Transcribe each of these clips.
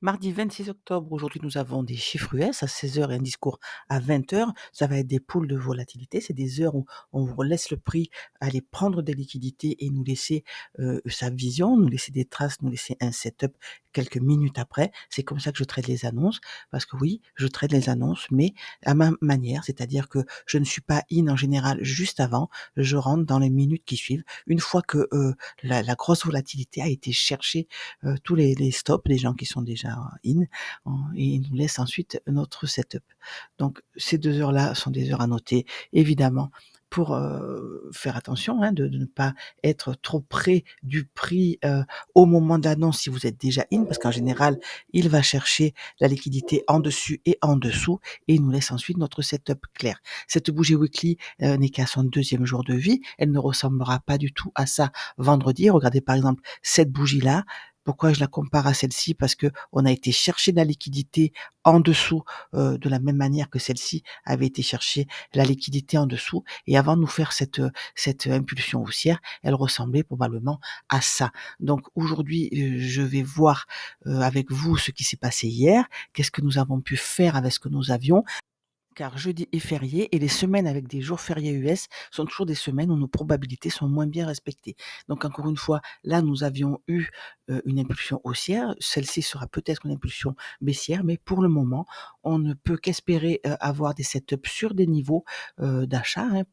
Mardi 26 octobre, aujourd'hui, nous avons des chiffres US à 16 heures et un discours à 20 heures. Ça va être des poules de volatilité. C'est des heures où on vous laisse le prix aller prendre des liquidités et nous laisser sa vision, nous laisser des traces, nous laisser un setup quelques minutes après. C'est comme ça que je traite les annonces. Parce que oui, je traite les annonces, mais à ma manière, c'est-à-dire que je ne suis pas in en général juste avant. Je rentre dans les minutes qui suivent. Une fois que la grosse volatilité a été cherchée, tous les stops, les gens qui sont déjà in, et ils nous laissent ensuite notre setup. Donc ces 2 heures-là sont des heures à noter, évidemment, pour, faire attention, hein, de ne pas être trop près du prix, au moment de l'annonce si vous êtes déjà in, parce qu'en général, il va chercher la liquidité en dessus et en dessous et il nous laisse ensuite notre setup clair. Cette bougie weekly, n'est qu'à son 2e jour de vie. Elle ne ressemblera pas du tout à ça vendredi. Regardez par exemple cette bougie-là. Pourquoi je la compare à celle-ci? Parce que on a été chercher de la liquidité en dessous, de la même manière que celle-ci avait été chercher la liquidité en dessous et avant de nous faire cette impulsion haussière, elle ressemblait probablement à ça. Donc aujourd'hui, je vais voir, avec vous ce qui s'est passé hier. Qu'est-ce que nous avons pu faire avec ce que nous avions? Car jeudi est férié et les semaines avec des jours fériés US sont toujours des semaines où nos probabilités sont moins bien respectées. Donc encore une fois, là nous avions eu, une impulsion haussière, celle-ci sera peut-être une impulsion baissière, mais pour le moment, on ne peut qu'espérer, avoir des setups sur des niveaux, d'achat, hein,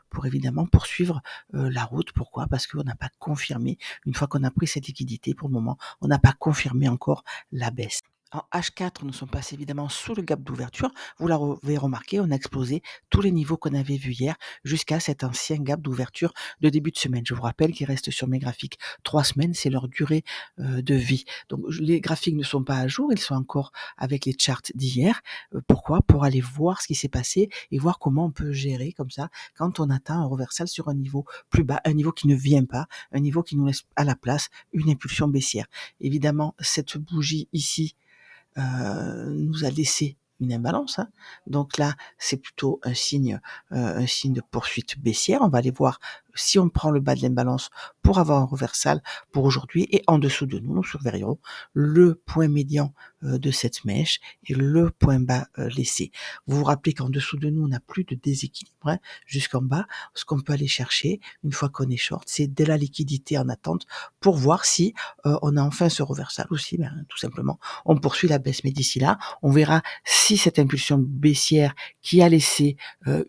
pour évidemment poursuivre, la route. Pourquoi? Parce qu'on n'a pas confirmé, une fois qu'on a pris cette liquidité, pour le moment, on n'a pas confirmé encore la baisse. En H4, nous sommes passés évidemment sous le gap d'ouverture. Vous l'avez remarqué, on a explosé tous les niveaux qu'on avait vus hier jusqu'à cet ancien gap d'ouverture de début de semaine. Je vous rappelle qu'il reste sur mes graphiques 3 semaines, c'est leur durée de vie. Donc les graphiques ne sont pas à jour, ils sont encore avec les charts d'hier. Pourquoi? Pour aller voir ce qui s'est passé et voir comment on peut gérer comme ça quand on atteint un reversal sur un niveau plus bas, un niveau qui ne vient pas, un niveau qui nous laisse à la place une impulsion baissière. Évidemment, cette bougie ici, nous a laissé une imbalance, hein. Donc là, c'est plutôt un signe de poursuite baissière. On va aller voir si on prend le bas de l'imbalance pour avoir un reversal pour aujourd'hui et en dessous de nous, nous surveillerons le point médian, de cette mèche et le point bas, laissé. Vous vous rappelez qu'en dessous de nous, on n'a plus de déséquilibre, hein, jusqu'en bas. Ce qu'on peut aller chercher une fois qu'on est short, c'est de la liquidité en attente pour voir si, on a enfin ce reversal aussi, ben, tout simplement on poursuit la baisse. Mais d'ici là, on verra si cette impulsion baissière qui a laissé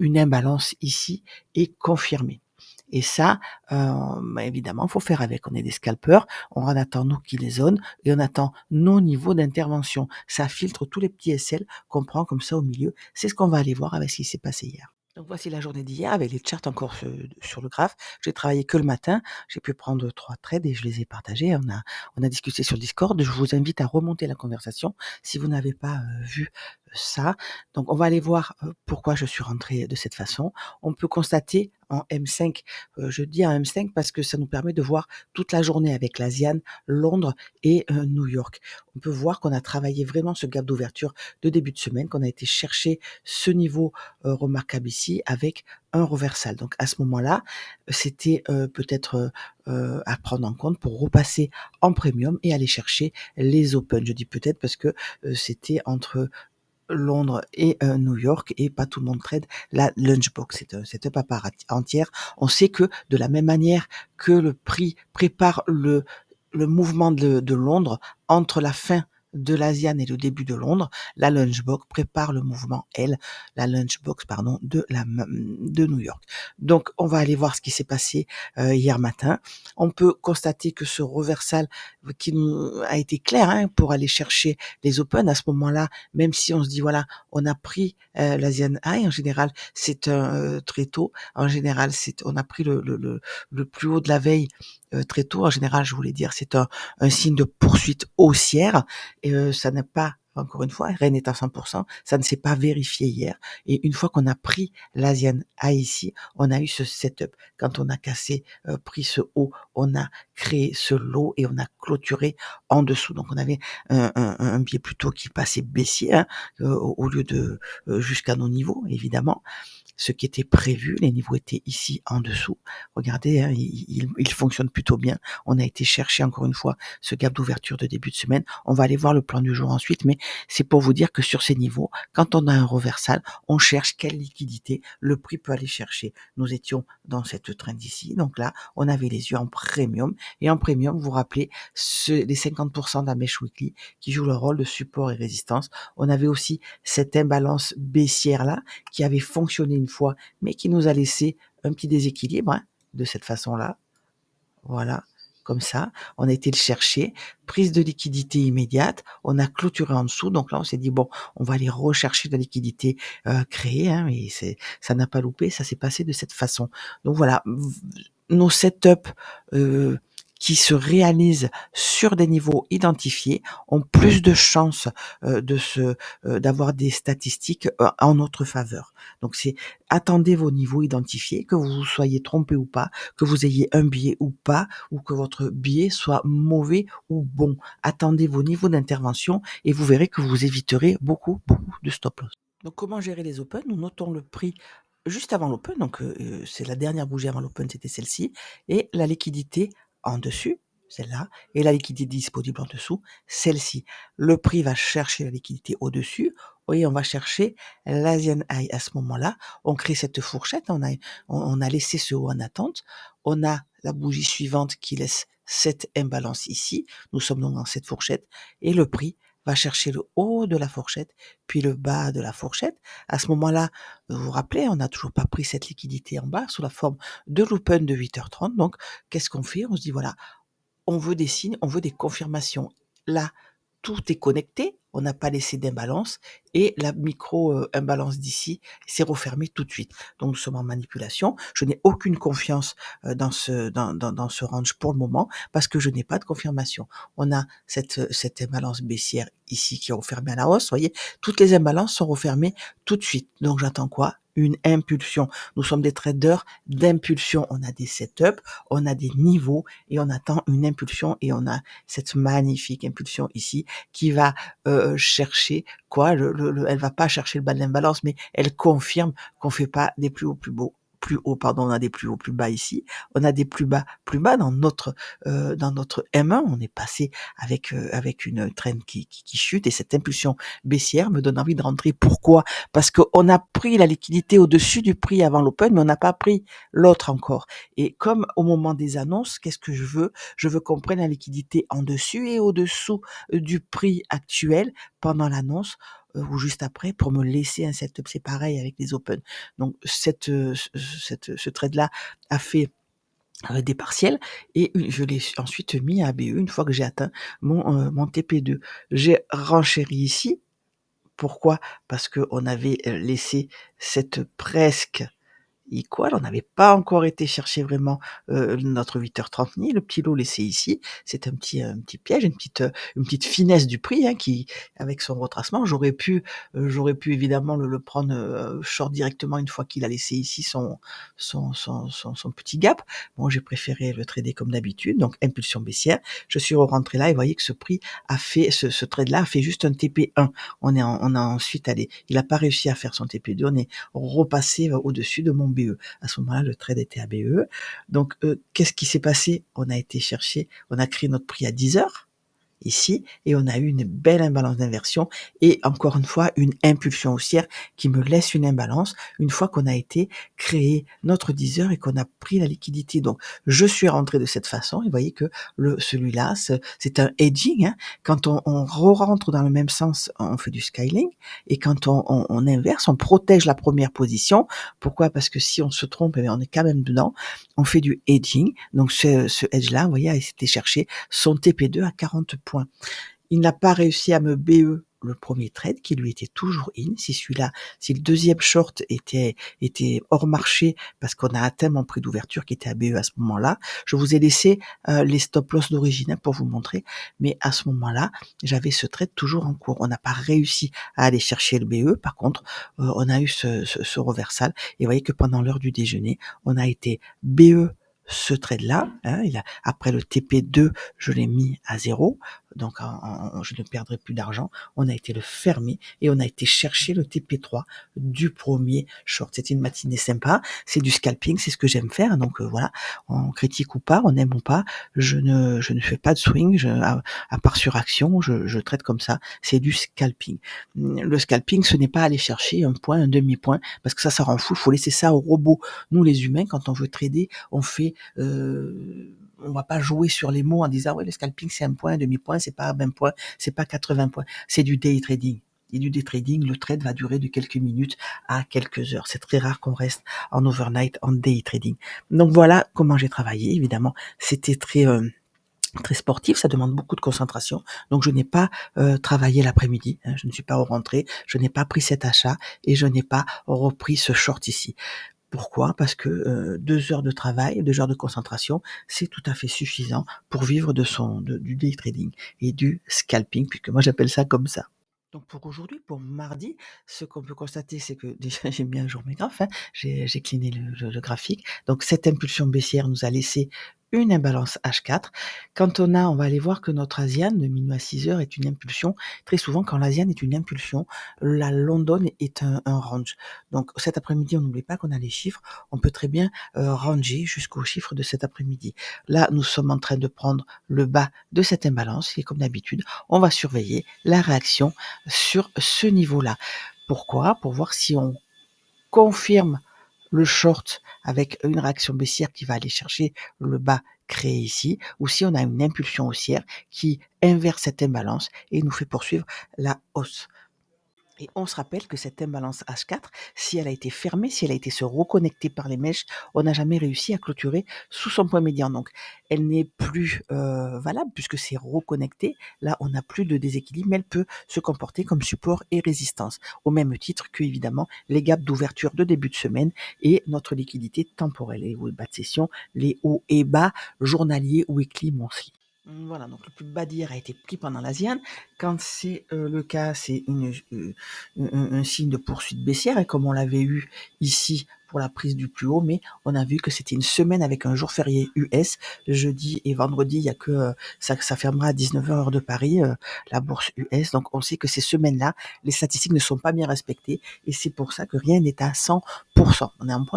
une imbalance ici est confirmée. Et ça, bah, évidemment, il faut faire avec. On est des scalpeurs, on en attend nous qui les zones et on attend nos niveaux d'intervention. Ça filtre tous les petits SL qu'on prend comme ça au milieu. C'est ce qu'on va aller voir avec ce qui s'est passé hier. Donc voici la journée d'hier avec les charts encore sur le graphe. J'ai travaillé que le matin. J'ai pu prendre 3 trades et je les ai partagés. On a discuté sur Discord. Je vous invite à remonter la conversation si vous n'avez pas vu ça. Donc on va aller voir pourquoi je suis rentrée de cette façon. On peut constater en M5, je dis en M5 parce que ça nous permet de voir toute la journée avec l'Asian, Londres et New York. On peut voir qu'on a travaillé vraiment ce gap d'ouverture de début de semaine, qu'on a été chercher ce niveau remarquable ici avec un reversal. Donc à ce moment-là, c'était peut-être à prendre en compte pour repasser en premium et aller chercher les open. Je dis peut-être parce que c'était entre Londres et New York et pas tout le monde trade la lunchbox. C'est un setup à part entière. On sait que de la même manière que le prix prépare le mouvement de Londres entre la fin de l'Asian et le début de Londres, la lunchbox prépare le mouvement, la lunchbox, pardon, de New York. Donc, on va aller voir ce qui s'est passé hier matin. On peut constater que ce reversal qui nous a été clair, hein, pour aller chercher les open à ce moment-là, même si on se dit voilà, on a pris l'Asian High, en général, c'est un très tôt. En général, on a pris le plus haut de la veille très tôt. En général, je voulais dire, c'est un signe de poursuite haussière. Et ça n'a pas, encore une fois, rien n'est à 100%, ça ne s'est pas vérifié hier. Et une fois qu'on a pris l'Asian High ici, on a eu ce setup. Quand on a cassé, pris ce haut, on a créé ce low et on a clôturé en dessous. Donc on avait un biais plutôt qui passait baissier, hein, au lieu de jusqu'à nos niveaux, évidemment. ce qui était prévu. Les niveaux étaient ici en dessous. Regardez, hein, il fonctionne plutôt bien. On a été chercher encore une fois ce gap d'ouverture de début de semaine. On va aller voir le plan du jour ensuite, mais c'est pour vous dire que sur ces niveaux, quand on a un reversal, on cherche quelle liquidité le prix peut aller chercher. Nous étions dans cette trend ici, donc là, on avait les yeux en premium, et en premium, vous vous rappelez, les 50% de la mèche weekly qui jouent le rôle de support et résistance. On avait aussi cette imbalance baissière là, qui avait fonctionné une fois, mais qui nous a laissé un petit déséquilibre, hein, de cette façon-là. Voilà, comme ça, on a été le chercher, prise de liquidité immédiate, on a clôturé en dessous, donc là on s'est dit bon, on va aller rechercher de la liquidité créée, hein, et ça n'a pas loupé, ça s'est passé de cette façon. Donc voilà, nos setups qui se réalisent sur des niveaux identifiés ont plus de chances d'avoir des statistiques en notre faveur. Donc c'est attendez vos niveaux identifiés, que vous vous soyez trompé ou pas, que vous ayez un biais ou pas, ou que votre biais soit mauvais ou bon. Attendez vos niveaux d'intervention et vous verrez que vous éviterez beaucoup de stop loss. Donc comment gérer les opens? Nous notons le prix juste avant l'open, donc c'est la dernière bougie avant l'open, c'était celle-ci, et la liquidité en dessus, celle-là, et la liquidité disponible en dessous, celle-ci. Le prix va chercher la liquidité au-dessus, et on va chercher l'Asian High à ce moment-là. On crée cette fourchette, on a laissé ce haut en attente, on a la bougie suivante qui laisse cette imbalance ici, nous sommes donc dans cette fourchette, et le prix va chercher le haut de la fourchette, puis le bas de la fourchette. À ce moment-là, vous vous rappelez, on n'a toujours pas pris cette liquidité en bas sous la forme de l'open de 8h30. Donc, qu'est-ce qu'on fait? On se dit, voilà, on veut des signes, on veut des confirmations. Là, tout est connecté, on n'a pas laissé d'imbalance et la micro-imbalance d'ici s'est refermée tout de suite. Donc nous sommes en manipulation. Je n'ai aucune confiance dans ce range pour le moment parce que je n'ai pas de confirmation. On a cette imbalance baissière ici qui est refermée à la hausse. Vous voyez, toutes les imbalances sont refermées tout de suite. Donc j'attends quoi? Une impulsion. Nous sommes des traders d'impulsion. On a des setups, on a des niveaux et on attend une impulsion et on a cette magnifique impulsion ici qui va chercher quoi, elle va pas chercher le bas de l'imbalance, mais elle confirme qu'on fait pas des plus hauts plus haut, pardon, on a des plus hauts plus bas ici, on a des plus bas dans notre M1, on est passé avec une trend qui chute et cette impulsion baissière me donne envie de rentrer. Pourquoi? Parce qu'on a pris la liquidité au-dessus du prix avant l'open, mais on n'a pas pris l'autre encore. Et comme au moment des annonces, qu'est-ce que je veux? Je veux qu'on prenne la liquidité en dessus et au-dessous du prix actuel pendant l'annonce ou juste après pour me laisser un setup. C'est pareil avec les open. Donc ce trade-là a fait des partiels et je l'ai ensuite mis à ABE une fois que j'ai atteint mon TP2. J'ai renchéri ici. Pourquoi? Parce qu'on avait laissé cette presque equal, on n'avait pas encore été chercher vraiment notre 8h30 ni le petit lot laissé ici. C'est un petit piège, une petite finesse du prix hein, qui, avec son retracement, j'aurais pu évidemment le prendre short directement une fois qu'il a laissé ici son petit gap. Bon, j'ai préféré le trader comme d'habitude, donc impulsion baissière. Je suis rentré là et vous voyez que ce prix a fait, ce trade-là a fait juste un TP1. On a ensuite allé, il n'a pas réussi à faire son TP2, on est repassé au-dessus de mon BE. À ce moment-là, le trade était à BE. Donc, qu'est-ce qui s'est passé? On a été chercher, on a créé notre prix à 10 heures ici et on a eu une belle imbalance d'inversion et encore une fois une impulsion haussière qui me laisse une imbalance une fois qu'on a été créé notre 10 heures et qu'on a pris la liquidité. Donc je suis rentré de cette façon et vous voyez que celui-là c'est un hedging hein. Quand on re-rentre dans le même sens on fait du scaling et quand on inverse on protège la première position. Pourquoi? Parce que si on se trompe eh bien, on est quand même dedans. On fait du hedging. Donc ce hedge là vous voyez il s'était cherché son TP2 à 40 points. Il n'a pas réussi à me BE le premier trade qui lui était toujours in. Si le deuxième short était hors marché parce qu'on a atteint mon prix d'ouverture qui était à BE à ce moment-là, je vous ai laissé les stop loss d'origine pour vous montrer. Mais à ce moment-là, j'avais ce trade toujours en cours. On n'a pas réussi à aller chercher le BE. Par contre, on a eu ce reversal. Et vous voyez que pendant l'heure du déjeuner, on a été BE ce trade-là, hein, après le TP2, je l'ai mis à 0. donc je ne perdrai plus d'argent. On a été le fermer et on a été chercher le TP3 du premier short. C'était une matinée sympa, c'est du scalping, c'est ce que j'aime faire, donc voilà, on critique ou pas, on aime ou pas, je ne fais pas de swing, à part sur action, je traite comme ça, c'est du scalping. Le scalping, ce n'est pas aller chercher un point, un demi-point, parce que ça rend fou, il faut laisser ça au robot. Nous les humains, quand on veut trader, on va pas jouer sur les mots en disant ouais le scalping c'est un point, un demi-point, c'est pas 20 points, c'est pas 80 points, c'est du day trading. Et du day trading, le trade va durer de quelques minutes à quelques heures. C'est très rare qu'on reste en overnight, en day trading. Donc voilà comment j'ai travaillé. Évidemment, c'était très sportif, ça demande beaucoup de concentration. Donc je n'ai pas travaillé l'après-midi, hein, je ne suis pas rentrée, je n'ai pas pris cet achat et je n'ai pas repris ce short ici. Pourquoi? Parce que 2 heures de travail, 2 heures de concentration, c'est tout à fait suffisant pour vivre du day trading et du scalping, puisque moi j'appelle ça comme ça. Donc pour aujourd'hui, pour mardi, ce qu'on peut constater, c'est que déjà j'ai mis à jour mes graphes, hein, j'ai cleané le graphique. Donc cette impulsion baissière nous a laissé une imbalance H4. Quand on va aller voir que notre Asian de minuit à 6 heures est une impulsion. Très souvent, quand l'Asian est une impulsion, la London est un range. Donc cet après-midi, on n'oublie pas qu'on a les chiffres. On peut très bien ranger jusqu'aux chiffres de cet après-midi. Là, nous sommes en train de prendre le bas de cette imbalance et comme d'habitude, on va surveiller la réaction sur ce niveau-là. Pourquoi? Pour voir si on confirme le short avec une réaction baissière qui va aller chercher le bas créé ici, ou si on a une impulsion haussière qui inverse cette imbalance et nous fait poursuivre la hausse. Et on se rappelle que cette imbalance H4, si elle a été fermée, si elle a été se reconnecter par les mèches, on n'a jamais réussi à clôturer sous son point médian. Donc, elle n'est plus valable puisque c'est reconnecté. Là, on n'a plus de déséquilibre, mais elle peut se comporter comme support et résistance, au même titre que, évidemment, les gaps d'ouverture de début de semaine et notre liquidité temporelle, les hauts et bas de session, les hauts et bas journaliers, weekly, monthly. Voilà, donc le plus bas d'hier a été pris pendant l'Asian. Quand c'est le cas, c'est un signe de poursuite baissière, et comme on l'avait eu ici pour la prise du plus haut, mais on a vu que c'était une semaine avec un jour férié US. Jeudi et vendredi, il y a que ça fermera à 19h heure de Paris, la bourse US. Donc on sait que ces semaines-là, les statistiques ne sont pas bien respectées, et c'est pour ça que rien n'est à 100%.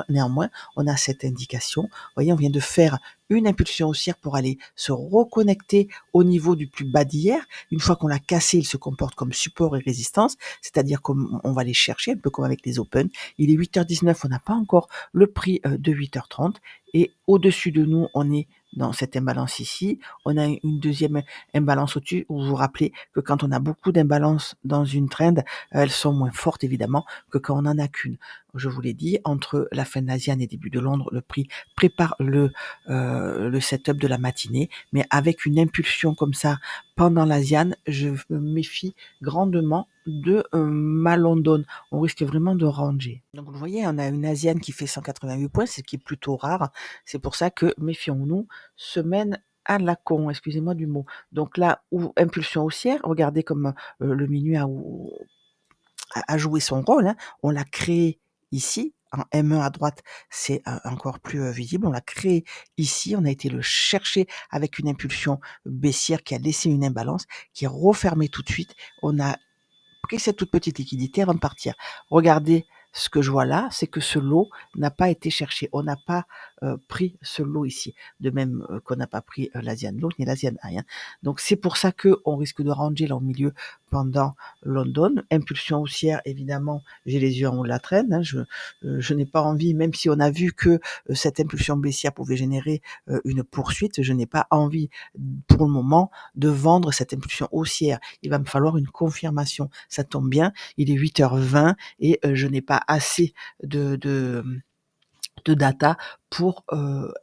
Néanmoins, on a cette indication. Vous voyez, on vient de faire une impulsion haussière pour aller se reconnecter au niveau du plus bas d'hier. Une fois qu'on l'a cassé, il se comporte comme support et résistance, c'est-à-dire qu'on va les chercher, un peu comme avec les open. Il est 8h19, on n'a pas encore le prix de 8h30, et au-dessus de nous, on est dans cette imbalance ici. On a une deuxième imbalance au-dessus. Vous vous rappelez que quand on a beaucoup d'imbalances dans une trend, elles sont moins fortes évidemment que quand on en a qu'une. Je vous l'ai dit, entre la fin de l'Asian et début de Londres, le prix prépare le setup de la matinée, mais avec une impulsion comme ça pendant l'Asian, je me méfie grandement de ma London. On risque vraiment de ranger. Donc vous voyez, on a une Asian qui fait 188 points, ce qui est plutôt rare. C'est pour ça que méfions-nous, semaine à la con, excusez-moi du mot. Donc là, impulsion haussière, regardez comme le minuit a joué son rôle, hein. On l'a créé ici, en M1 à droite, c'est encore plus visible. On l'a créé ici, on a été le chercher avec une impulsion baissière qui a laissé une imbalance, qui est refermée tout de suite. On a pris cette toute petite liquidité avant de partir. Regardez ce que je vois là, c'est que ce lot n'a pas été cherché. On n'a pas pris ce lot ici. De même qu'on n'a pas pris l'Asian lot ni l'Asian High, hein. Donc c'est pour ça qu'on risque de ranger là au milieu pendant London. Impulsion haussière, évidemment, j'ai les yeux en haut de la traîne, hein. Je n'ai pas envie, même si on a vu que cette impulsion baissière pouvait générer une poursuite, je n'ai pas envie pour le moment de vendre cette impulsion haussière. Il va me falloir une confirmation. Ça tombe bien, il est 8h20 et je n'ai pas assez de data pour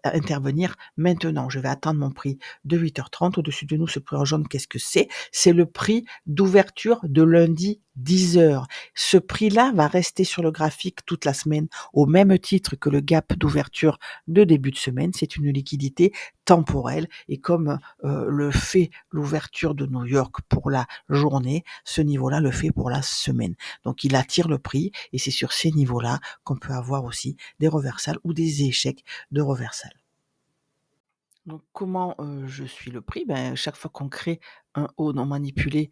intervenir maintenant. Je vais attendre mon prix de 8h30. Au-dessus de nous, ce prix en jaune, qu'est-ce que c'est? C'est le prix d'ouverture de lundi 10h. Ce prix-là va rester sur le graphique toute la semaine au même titre que le gap d'ouverture de début de semaine. C'est une liquidité temporelle, et comme le fait l'ouverture de New York pour la journée, ce niveau-là le fait pour la semaine. Donc il attire le prix, et c'est sur ces niveaux-là qu'on peut avoir aussi des reversals ou des échecs de reversal. Donc comment, je suis le prix? Ben, chaque fois qu'on crée un haut non manipulé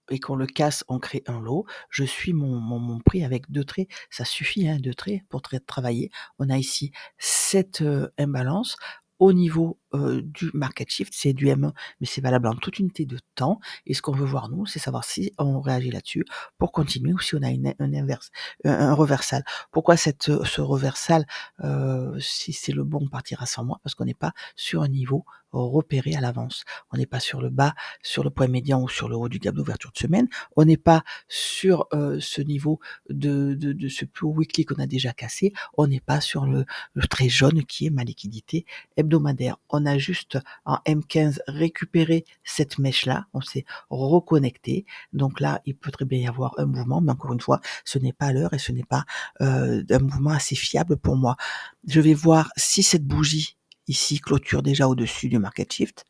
et qu'on le casse, on crée un lot. Je suis mon prix avec 2 traits, ça suffit, hein, 2 traits pour travailler. On a ici cette, imbalance au niveau, du market shift, c'est du M1, mais c'est valable en toute unité de temps et ce qu'on veut voir nous, c'est savoir si on réagit là-dessus pour continuer ou si on a un inverse, un reversal. Pourquoi ce reversal, si c'est le bon, on partira sans moi parce qu'on n'est pas sur un niveau repéré à l'avance. On n'est pas sur le bas, sur le point médian ou sur le haut du gap d'ouverture de semaine. On n'est pas sur, ce niveau de ce plus haut weekly qu'on a déjà cassé. On n'est pas sur le trait jaune qui est ma liquidité hebdomadaire. On a juste en M15 récupéré cette mèche-là, on s'est reconnecté. Donc là, il peut très bien y avoir un mouvement, mais encore une fois, ce n'est pas l'heure et ce n'est pas, un mouvement assez fiable pour moi. Je vais voir si cette bougie ici clôture déjà au-dessus du market shift.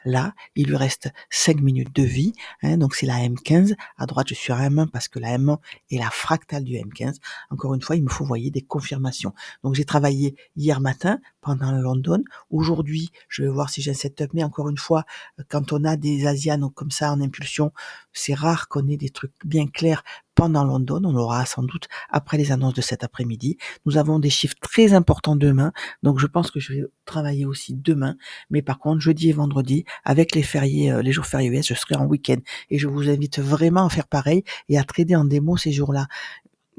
Là, il lui reste 5 minutes de vie, hein, donc c'est la M15. À droite, je suis à M1 parce que la M1 est la fractale du M15. Encore une fois, il me faut, voyez, des confirmations. Donc j'ai travaillé hier matin pendant le London. Aujourd'hui, je vais voir si j'ai un setup. Mais encore une fois, quand on a des Asianes comme ça en impulsion, c'est rare qu'on ait des trucs bien clairs pendant London. On l'aura sans doute après les annonces de cet après-midi. Nous avons des chiffres très importants demain, donc je pense que je vais travailler aussi demain. Mais par contre, jeudi et vendredi, avec les fériés, les jours fériés US, je serai en week-end et je vous invite vraiment à faire pareil et à trader en démo ces jours-là.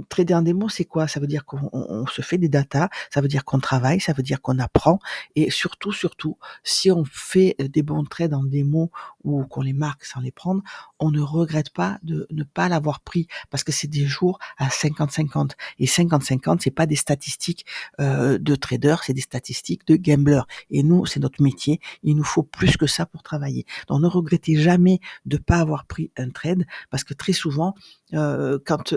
Trader en démo, c'est quoi? Ça veut dire qu'on se fait des datas, ça veut dire qu'on travaille, ça veut dire qu'on apprend et surtout, si on fait des bons trades en démo ou qu'on les marque sans les prendre, on ne regrette pas de ne pas l'avoir pris parce que c'est des jours à 50-50 et 50-50, c'est pas des statistiques, de traders, c'est des statistiques de gamblers et nous, c'est notre métier, il nous faut plus que ça pour travailler. Donc ne regrettez jamais de pas avoir pris un trade parce que très souvent, quand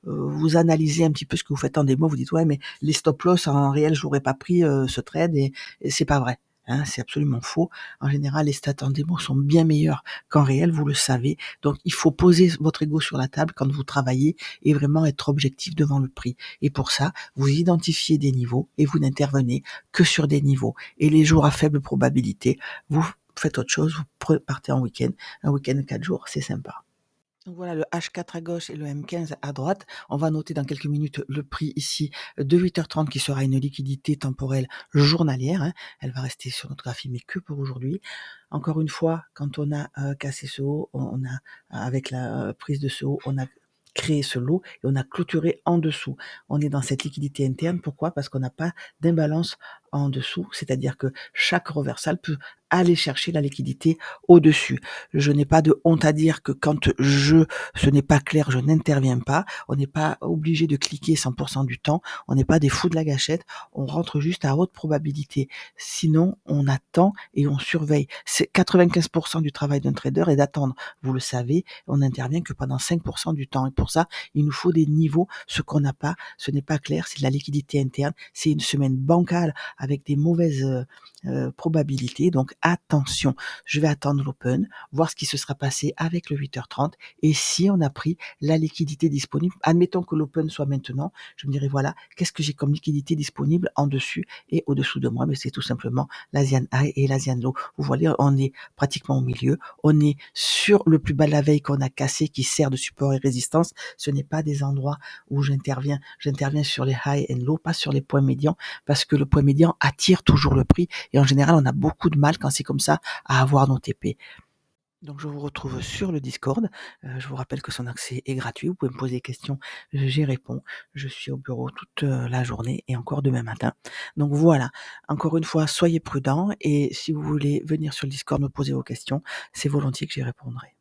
vous analysez un petit peu ce que vous faites en démo, vous dites ouais mais les stop loss en réel je n'aurais pas pris ce trade et c'est pas vrai. Hein, c'est absolument faux. En général, les stats en démo sont bien meilleures qu'en réel, vous le savez. Donc, il faut poser votre ego sur la table quand vous travaillez et vraiment être objectif devant le prix. Et pour ça, vous identifiez des niveaux et vous n'intervenez que sur des niveaux. Et les jours à faible probabilité, vous faites autre chose, vous partez en week-end. Un week-end de 4 jours, c'est sympa. Donc voilà le H4 à gauche et le M15 à droite. On va noter dans quelques minutes le prix ici de 8h30 qui sera une liquidité temporelle journalière, hein. Elle va rester sur notre graphique, mais que pour aujourd'hui. Encore une fois, quand on a cassé ce haut, on a avec la prise de ce haut, on a créé ce lot et on a clôturé en dessous. On est dans cette liquidité interne. Pourquoi? Parce qu'on n'a pas d'imbalance en dessous, c'est-à-dire que chaque reversal peut aller chercher la liquidité au-dessus. Je n'ai pas de honte à dire que quand ce n'est pas clair, je n'interviens pas. On n'est pas obligé de cliquer 100% du temps. On n'est pas des fous de la gâchette. On rentre juste à haute probabilité. Sinon, on attend et on surveille. C'est 95% du travail d'un trader est d'attendre. Vous le savez, on n'intervient que pendant 5% du temps. Et pour ça, il nous faut des niveaux. Ce qu'on n'a pas, ce n'est pas clair. C'est de la liquidité interne. C'est une semaine bancale avec des mauvaises probabilités. Donc, attention. Je vais attendre l'open, voir ce qui se sera passé avec le 8h30 et si on a pris la liquidité disponible. Admettons que l'open soit maintenant, je me dirais voilà, qu'est-ce que j'ai comme liquidité disponible en dessus et au-dessous de moi? Mais c'est tout simplement l'Asian High et l'Asian Low. Vous voyez, on est pratiquement au milieu. On est sur le plus bas de la veille qu'on a cassé qui sert de support et résistance. Ce n'est pas des endroits où j'interviens. J'interviens sur les high and low, pas sur les points médians parce que le point médian attire toujours le prix et en général, on a beaucoup de mal quand c'est comme ça à avoir nos TP. Donc je vous retrouve sur le Discord. Je vous rappelle que son accès est gratuit. Vous pouvez me poser des questions, j'y réponds. Je suis au bureau toute la journée et encore demain matin. Donc voilà, encore une fois, soyez prudents et si vous voulez venir sur le Discord me poser vos questions, c'est volontiers que j'y répondrai.